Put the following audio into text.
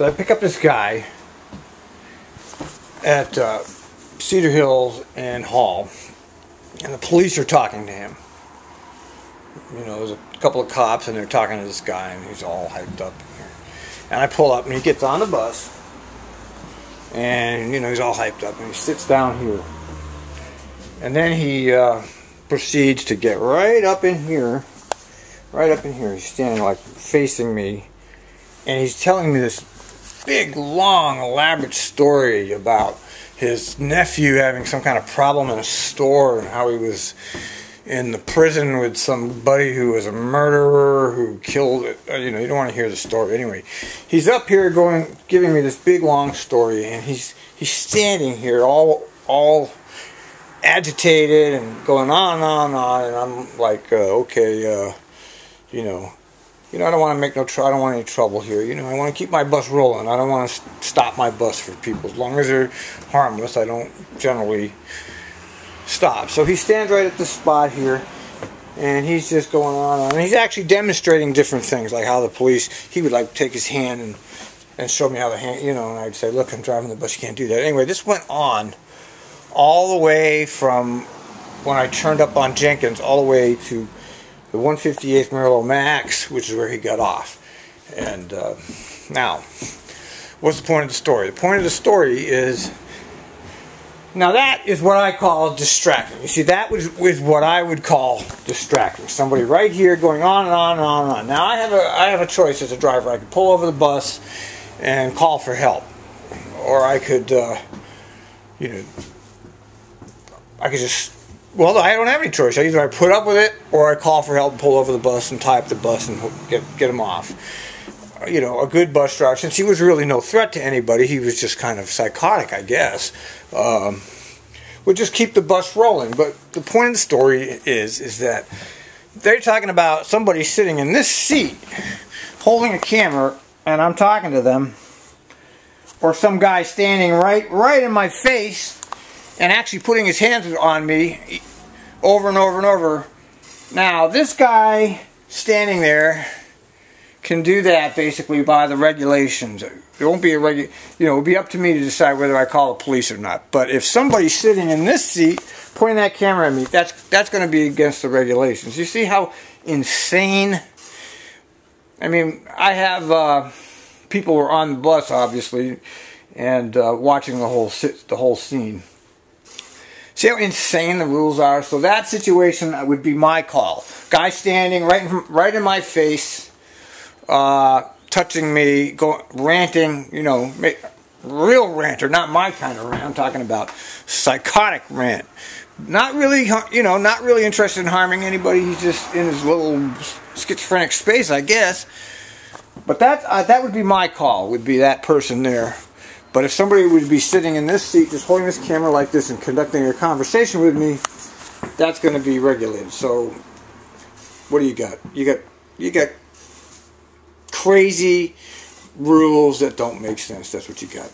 So I pick up this guy at Cedar Hills and Hall, and the police are talking to him. You know, there's a couple of cops, and they're talking to this guy, and he's all hyped up here. And I pull up, and he gets on the bus, and, you know, he's all hyped up, and he sits down here. And then he proceeds to get right up in here. Right up in here. He's standing, like, facing me, and he's telling me this big, long, elaborate story about his nephew having some kind of problem in a store, and how he was in the prison with somebody who was a murderer who killed it. You know, you don't want to hear the story. Anyway, he's up here giving me this big, long story, and he's standing here all agitated and going on and on and on, and I'm like, okay, you know, I don't want to make I don't want any trouble here. You know, I want to keep my bus rolling. I don't want to stop my bus for people. As long as they're harmless, I don't generally stop. So he stands right at this spot here, and he's just going on and on. And he's actually demonstrating different things, like how the police, he would like take his hand and show me how the hand, you know, and I'd say, look, I'm driving the bus, you can't do that. Anyway, this went on all the way from when I turned up on Jenkins all the way to the 158th Merlo Max, which is where he got off. And now, what's the point of the story? The point of the story is, now that is what I call distracting. You see, that was what I would call distracting. Somebody right here going on and on and on and on. Now I have a choice as a driver. I could pull over the bus and call for help, or I could, you know, I could just. Well, I don't have any choice. Either I put up with it, or I call for help and pull over the bus and tie up the bus and get him off. You know, a good bus driver, since he was really no threat to anybody, he was just kind of psychotic, I guess, would just keep the bus rolling. But the point of the story is that they're talking about somebody sitting in this seat, holding a camera, and I'm talking to them, or some guy standing right in my face, and actually putting his hands on me over and over and over. Now, this guy standing there can do that basically by the regulations. It won't be it'll be up to me to decide whether I call the police or not. But if somebody's sitting in this seat pointing that camera at me, that's going to be against the regulations. You see how insane? I mean, I have people who are on the bus, obviously, and watching the whole scene. See how insane the rules are? So that situation would be my call. Guy standing right in my face, touching me, ranting, you know, real ranter, not my kind of rant. I'm talking about psychotic rant. Not really, you know, not really interested in harming anybody. He's just in his little schizophrenic space, I guess. But that would be my call, would be that person there. But if somebody would be sitting in this seat, just holding this camera like this and conducting a conversation with me, that's going to be regulated. So, what do you got? You got crazy rules that don't make sense. That's what you got.